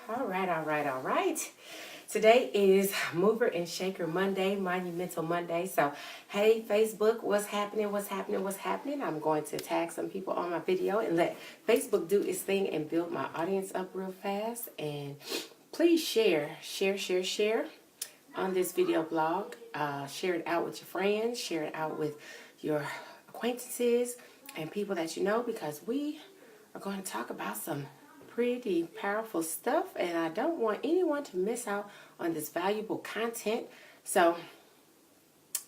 All right. Today is Mover and Shaker Monday, Monumental Monday. So, hey, Facebook, what's happening? I'm going to tag some people on my video and let Facebook do its thing and build my audience up real fast. And please share on this video blog. Share it out with your friends. Share it out with your acquaintances and people that you know, because we are going to talk about some pretty powerful stuff, and I don't want anyone to miss out on this valuable content. So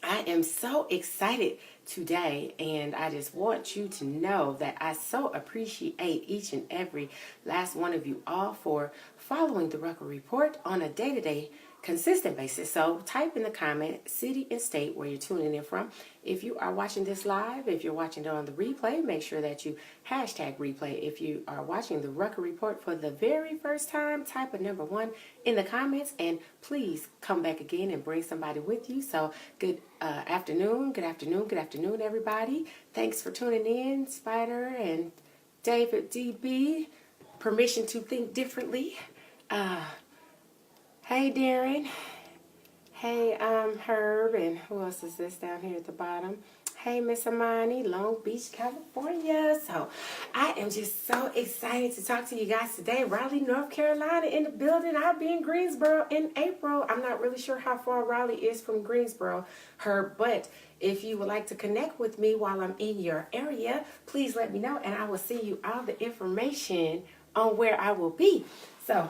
I am so excited today, and I just want you to know that I so appreciate each and every last one of you all for following the Rucker Report on a day-to-day consistent basis. So type in the comment city and state where you're tuning in from. If you are watching this live, if you're watching it on the replay, make sure that you hashtag replay. If you are watching the Rucker Report for the very first time, type a number 1 in the comments, and please come back again and bring somebody with you. So good afternoon, everybody. Thanks for tuning in, Spider and David DB. Permission to think differently. Hey, Darren. Hey, Herb. And who else is this down here at the bottom? Hey, Miss Amani, Long Beach, California. So I am just so excited to talk to you guys today. Raleigh, North Carolina in the building. I'll be in Greensboro in April. I'm not really sure how far Raleigh is from Greensboro, Herb, but if you would like to connect with me while I'm in your area, please let me know, and I will send you all the information on where I will be. So,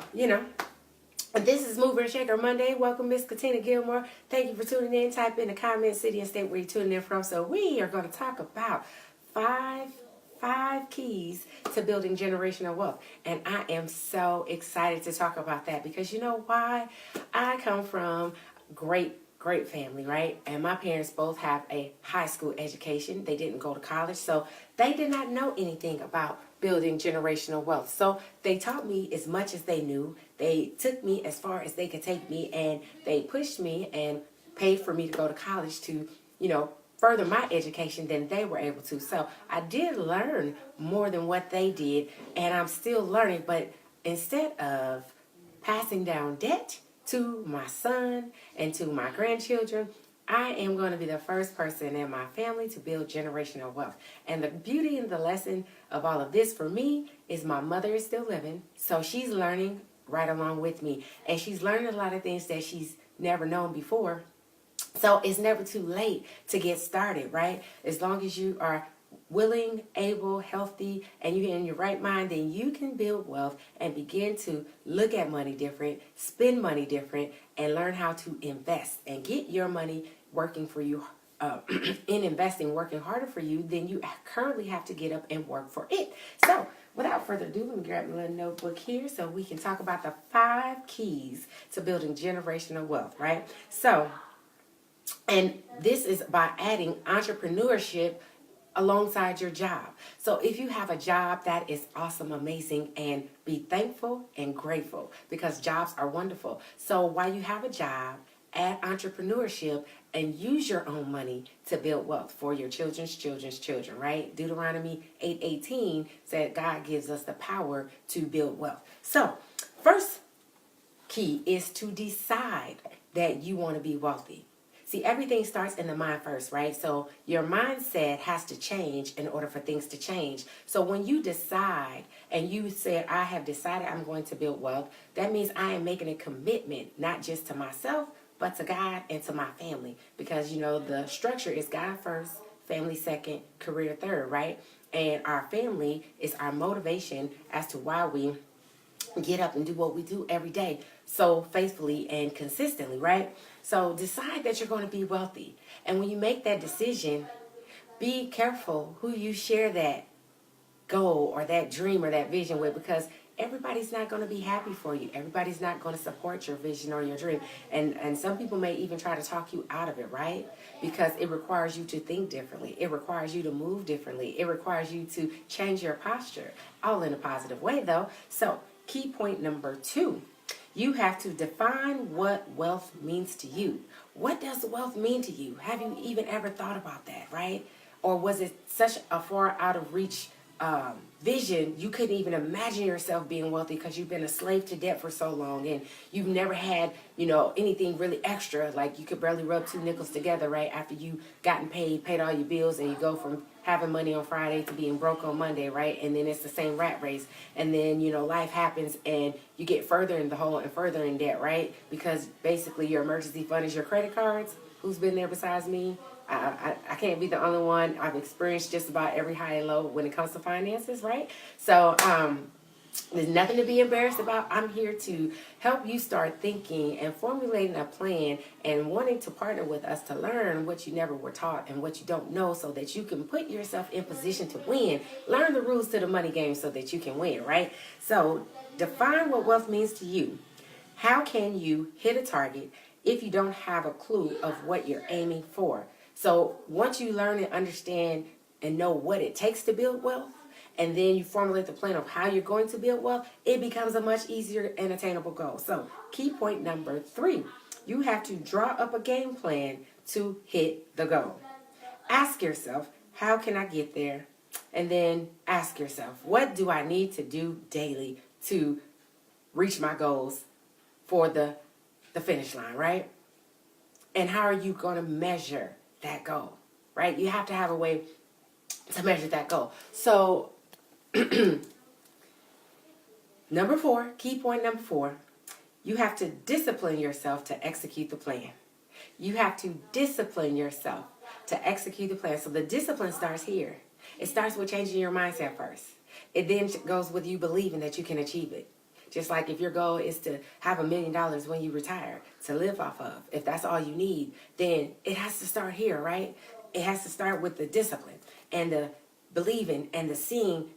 this is Mover and Shaker Monday. Welcome, Miss Katina Gilmore. Thank you for tuning in. Type in the comment city and state where you're tuning in from. So we are going to talk about five keys to building generational wealth. And I am so excited to talk about that because you know why? I come from great family, right? And my parents both have a high school education. They didn't go to college, so they did not know anything about building generational wealth. So they taught me as much as they knew. They took me as far as they could take me, and they pushed me and paid for me to go to college to, further my education than they were able to. So I did learn more than what they did, and I'm still learning. But instead of passing down debt to my son and to my grandchildren, I am going to be the first person in my family to build generational wealth. And the beauty and the lesson of all of this for me is my mother is still living, so she's learning right along with me. And she's learning a lot of things that she's never known before. So it's never too late to get started, right? As long as you are willing, able, healthy, and you're in your right mind, then you can build wealth and begin to look at money different, spend money different, and learn how to invest and get your money working for you. In investing, working harder for you than you currently have to get up and work for it. So without further ado, let me grab my little notebook here so we can talk about the 5 keys to building generational wealth, right? So, and this is by adding entrepreneurship alongside your job. So if you have a job, that is awesome, amazing, and be thankful and grateful because jobs are wonderful. So while you have a job, add entrepreneurship and use your own money to build wealth for your children's children, right? Deuteronomy 8:18 said God gives us the power to build wealth. So first key is to decide that you want to be wealthy. See, everything starts in the mind first, right? So your mindset has to change in order for things to change. So when you decide and you say, I have decided I'm going to build wealth, that means I am making a commitment, not just to myself, but to God and to my family. Because, the structure is God first, family second, career third, right? And our family is our motivation as to why we get up and do what we do every day so faithfully and consistently, right? So decide that you're going to be wealthy. And when you make that decision, be careful who you share that goal or that dream or that vision with, because everybody's not going to be happy for you. Everybody's not going to support your vision or your dream. And some people may even try to talk you out of it, right? Because it requires you to think differently. It requires you to move differently. It requires you to change your posture, all in a positive way, though. So key point number 2, you have to define what wealth means to you. What does wealth mean to you? Have you even ever thought about that, right? Or was it such a far out of reach vision, you couldn't even imagine yourself being wealthy because you've been a slave to debt for so long, and you've never had, anything really extra. Like you could barely rub two nickels together, right? After you gotten paid all your bills, and you go from having money on Friday to being broke on Monday, right? And then it's the same rat race. And then, life happens and you get further in the hole and further in debt, right? Because basically your emergency fund is your credit cards. Who's been there besides me? I can't be the only one. I've experienced just about every high and low when it comes to finances, right? So there's nothing to be embarrassed about. I'm here to help you start thinking and formulating a plan and wanting to partner with us to learn what you never were taught and what you don't know, so that you can put yourself in position to win. Learn the rules to the money game so that you can win, right? So define what wealth means to you. How can you hit a target if you don't have a clue of what you're aiming for? So once you learn and understand and know what it takes to build wealth, and then you formulate the plan of how you're going to build wealth, it becomes a much easier and attainable goal. So key point number 3, you have to draw up a game plan to hit the goal. Ask yourself, how can I get there? And then ask yourself, what do I need to do daily to reach my goals for the finish line, right? And how are you going to measure that goal, right? You have to have a way to measure that goal. So number 4, key point number 4, you have to discipline yourself to execute the plan. You have to discipline yourself to execute the plan. So the discipline starts here. It starts with changing your mindset first. It then goes with you believing that you can achieve it. Just like if your goal is to have $1 million when you retire to live off of, if that's all you need, then it has to start here, right? It has to start with the discipline and the believing and the seeing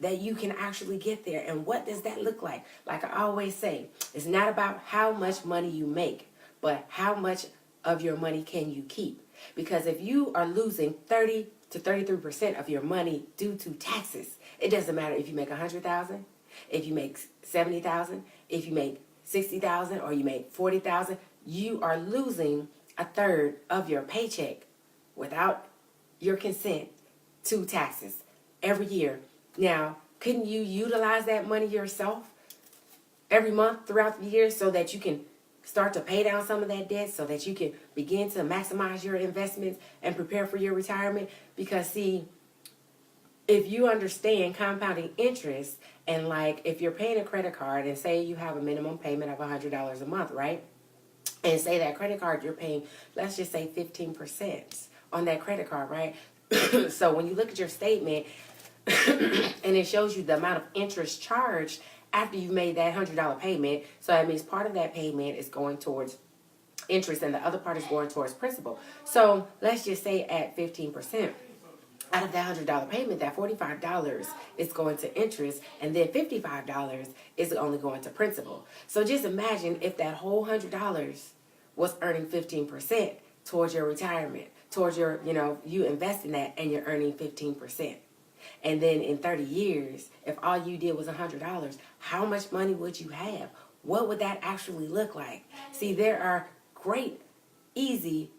that you can actually get there. And what does that look like? Like I always say, it's not about how much money you make, but how much of your money can you keep? Because if you are losing 30 to 33% of your money due to taxes, it doesn't matter if you make $100,000, if you make $70,000, if you make $60,000, or you make $40,000, you are losing a third of your paycheck without your consent to taxes every year. Now, couldn't you utilize that money yourself every month throughout the year so that you can start to pay down some of that debt, so that you can begin to maximize your investments and prepare for your retirement? Because see, if you understand compounding interest, and like if you're paying a credit card and say you have a minimum payment of $100 a month, right? And say that credit card you're paying, let's just say 15% on that credit card, right? So when you look at your statement and it shows you the amount of interest charged after you've made that $100 payment, so that means part of that payment is going towards interest and the other part is going towards principal. So let's just say at 15%. Out of that $100 payment, that $45 is going to interest, and then $55 is only going to principal. So just imagine if that whole $100 was earning 15% towards your retirement, towards your, you invest in that and you're earning 15%. And then in 30 years, if all you did was $100, how much money would you have? What would that actually look like? See, there are great, easy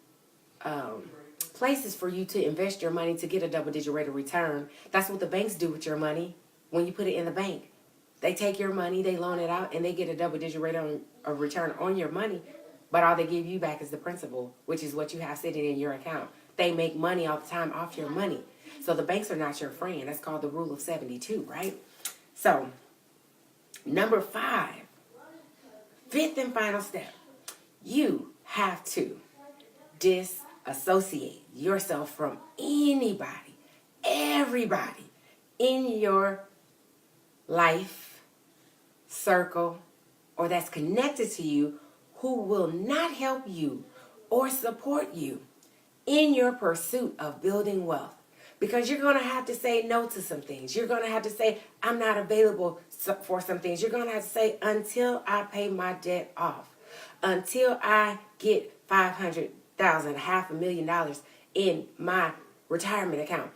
places for you to invest your money to get a double-digit rate of return. That's what the banks do with your money when you put it in the bank. They take your money, they loan it out, and they get a double-digit rate of return on your money, but all they give you back is the principal, which is what you have sitting in your account. They make money all the time off your money. So the banks are not your friend. That's called the rule of 72, right? So, number 5, 5th and final step, you have to disassociate yourself from anybody, everybody in your life circle or that's connected to you who will not help you or support you in your pursuit of building wealth. Because you're going to have to say no to some things. You're going to have to say, I'm not available for some things. You're going to have to say, until I pay my debt off, until I get $500,000, $500,000 in my retirement account,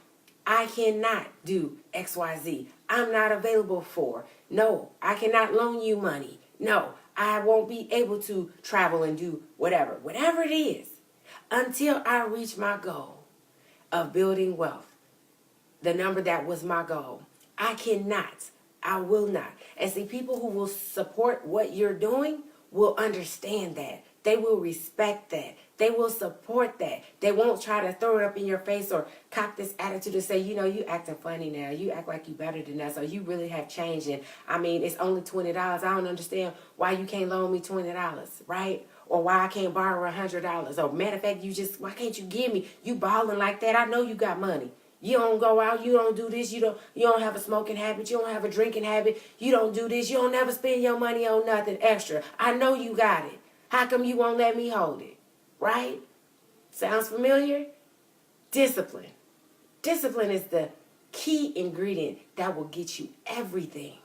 I cannot do XYZ. I'm not available for. No, I cannot loan you money. No, I won't be able to travel and do whatever it is, until I reach my goal of building wealth. The number that was my goal I cannot. I will not. And see, people who will support what you're doing will understand that. They will respect that. They will support that. They won't try to throw it up in your face or cop this attitude to say, you acting funny now. You act like you better than us. Or you really have changed. And I mean, it's only $20. I don't understand why you can't loan me $20, right? Or why I can't borrow $100. Or matter of fact, why can't you give me? You balling like that. I know you got money. You don't go out, you don't do this, you don't have a smoking habit, you don't have a drinking habit, you don't do this, you don't never spend your money on nothing extra. I know you got it. How come you won't let me hold it? Right? Sounds familiar? Discipline. Discipline is the key ingredient that will get you everything.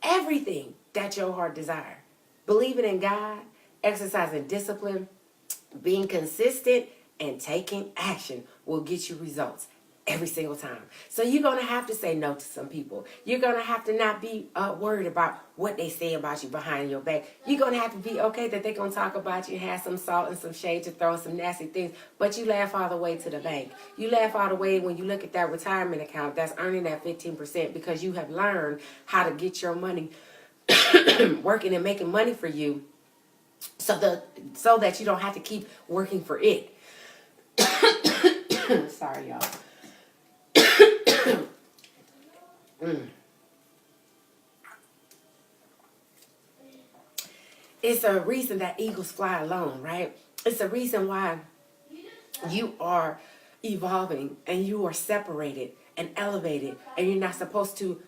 Everything that your heart desires. Believing in God, exercising discipline, being consistent, and taking action will get you results every single time. So you're going to have to say no to some people. You're going to have to not be worried about what they say about you behind your back. You're going to have to be okay that they're going to talk about you and have some salt and some shade to throw some nasty things, but you laugh all the way to the bank. You laugh all the way when you look at that retirement account that's earning that 15% because you have learned how to get your money working and making money for you so that you don't have to keep working for it. Sorry, y'all. It's a reason that eagles fly alone, right? It's a reason why you are evolving and you are separated and elevated and you're not supposed to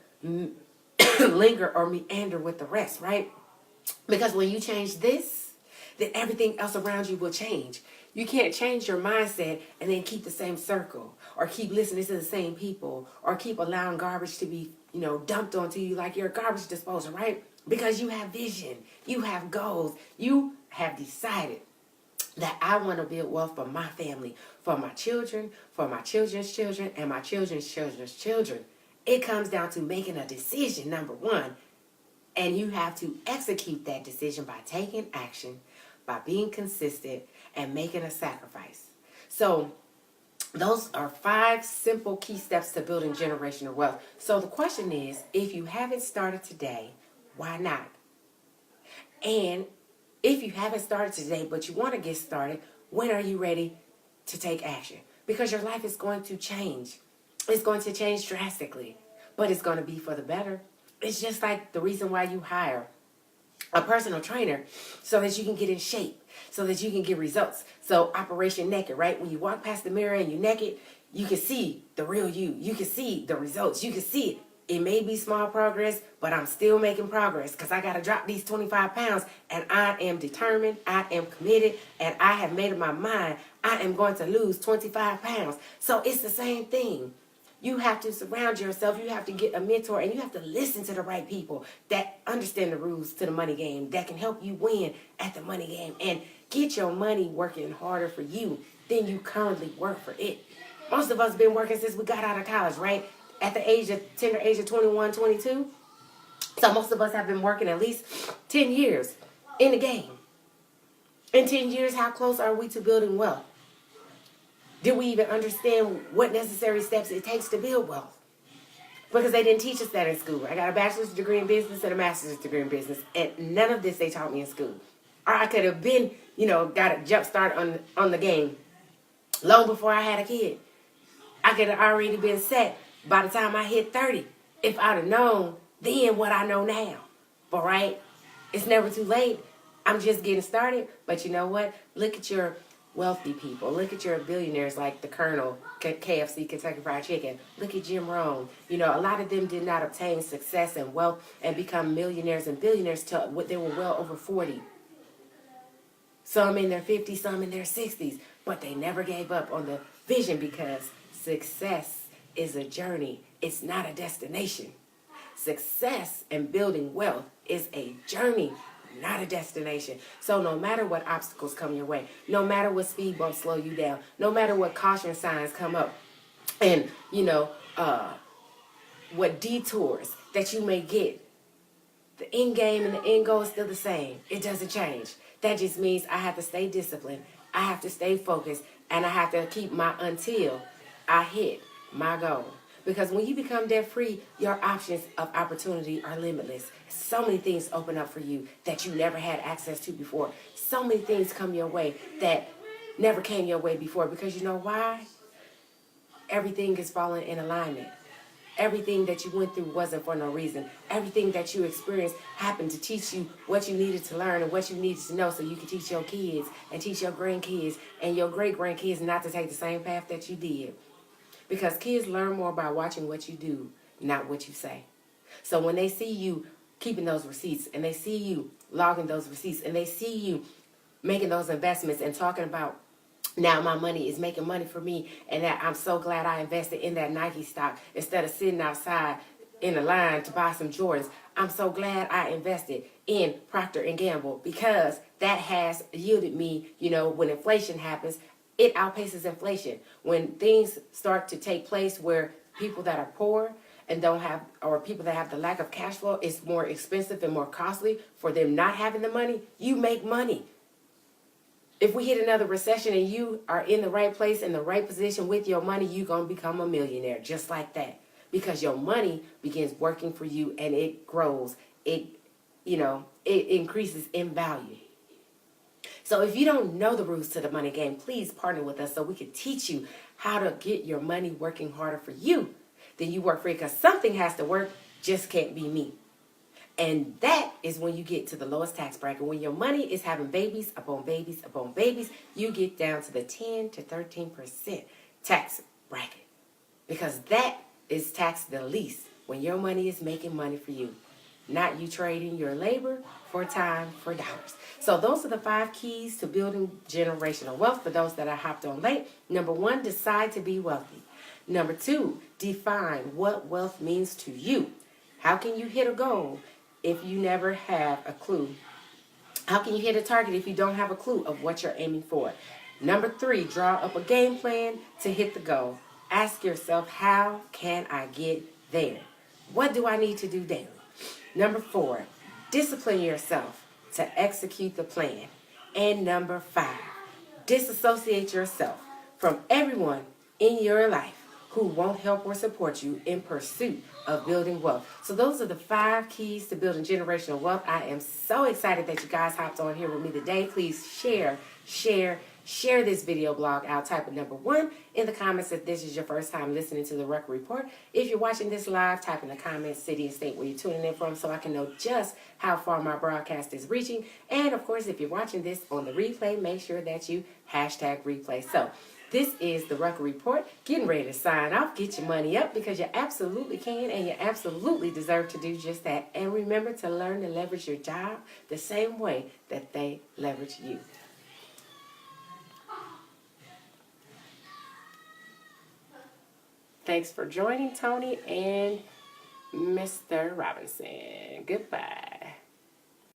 linger or meander with the rest, right? Because when you change this, then everything else around you will change. You can't change your mindset and then keep the same circle or keep listening to the same people or keep allowing garbage to be, dumped onto you like you're a garbage disposal, right? Because you have vision, you have goals, you have decided that I want to build wealth for my family, for my children, for my children's children, and my children's children's children. It comes down to making a decision, number one, and you have to execute that decision by taking action, by being consistent, and making a sacrifice. So those are 5 simple key steps to building generational wealth. So the question is, if you haven't started today, why not? And if you haven't started today, but you want to get started, when are you ready to take action? Because your life is going to change. It's going to change drastically, but it's going to be for the better. It's just like the reason why you hire a personal trainer so that you can get in shape, so that you can get results. So Operation Naked, right? When you walk past the mirror and you're naked, you can see the real you. You can see the results. You can see it. It may be small progress, but I'm still making progress because I got to drop these 25 pounds and I am determined, I am committed, and I have made up my mind I am going to lose 25 pounds. So it's the same thing. You have to surround yourself. You have to get a mentor and you have to listen to the right people that understand the rules to the money game, that can help you win at the money game and get your money working harder for you than you currently work for it. Most of us been working since we got out of college, right? At the tender age of 21, 22. So most of us have been working at least 10 years in the game. In 10 years, how close are we to building wealth? Did we even understand what necessary steps it takes to build wealth? Because they didn't teach us that in school. I got a bachelor's degree in business and a master's degree in business. And none of this they taught me in school. Or I could have been, got a jump start on the game long before I had a kid. I could have already been set by the time I hit 30, if I'd have known then what I know now. But right, it's never too late. I'm just getting started. But you know what? Look at your wealthy people. Look at your billionaires like the Colonel, KFC, Kentucky Fried Chicken. Look at Jim Rohn. A lot of them did not obtain success and wealth and become millionaires and billionaires till they were well over 40. Some in their 50s, some in their 60s. But they never gave up on the vision because success is a journey. It's not a destination. Success and building wealth is a journey, not a destination. So no matter what obstacles come your way, no matter what speed bumps slow you down, no matter what caution signs come up, and what detours that you may get, the end game and the end goal is still the same. It doesn't change. That just means I have to stay disciplined, I have to stay focused, and I have to keep my until I hit my goal. Because when you become debt free, your options of opportunity are limitless. So many things open up for you that you never had access to before. So many things come your way that never came your way before. Because you know why? Everything is falling in alignment. Everything that you went through wasn't for no reason. Everything that you experienced happened to teach you what you needed to learn and what you needed to know so you could teach your kids and teach your grandkids and your great-grandkids not to take the same path that you did. Because kids learn more by watching what you do, not what you say. So when they see you keeping those receipts and they see you logging those receipts and they see you making those investments and talking about now my money is making money for me and that I'm so glad I invested in that Nike stock instead of sitting outside in a line to buy some Jordans. I'm so glad I invested in Procter & Gamble because that has yielded me, when inflation happens, it outpaces inflation. When things start to take place where people that are poor and don't have, or people that have the lack of cash flow, it's more expensive and more costly for them not having the money, you make money. If we hit another recession and you are in the right place, in the right position with your money, you're going to become a millionaire just like that. Because your money begins working for you and it grows. It increases in value. So if you don't know the rules to the money game, please partner with us so we can teach you how to get your money working harder for you than you work for it. Because something has to work, just can't be me. And that is when you get to the lowest tax bracket. When your money is having babies upon babies upon babies, you get down to the 10 to 13% tax bracket. Because that is taxed the least when your money is making money for you. Not you trading your labor for time for dollars. So those are the 5 keys to building generational wealth for those that are hopped on late. Number 1, decide to be wealthy. Number 2, define what wealth means to you. How can you hit a goal if you never have a clue? How can you hit a target if you don't have a clue of what you're aiming for? Number 3, draw up a game plan to hit the goal. Ask yourself, how can I get there? What do I need to do daily? Number 4, discipline yourself to execute the plan. And number 5, disassociate yourself from everyone in your life who won't help or support you in pursuit of building wealth. So those are the 5 keys to building generational wealth. I am so excited that you guys hopped on here with me today. Please share this video blog out. Type of number 1 in the comments if this is your first time listening to the Record Report. If you're watching this live, type in the comments, city and state where you're tuning in from so I can know just how far my broadcast is reaching. And of course, if you're watching this on the replay, make sure that you #replay. So this is the Record Report, getting ready to sign off. Get your money up because you absolutely can and you absolutely deserve to do just that. And remember to learn to leverage your job the same way that they leverage you. Thanks for joining Tony and Mr. Robinson. Goodbye.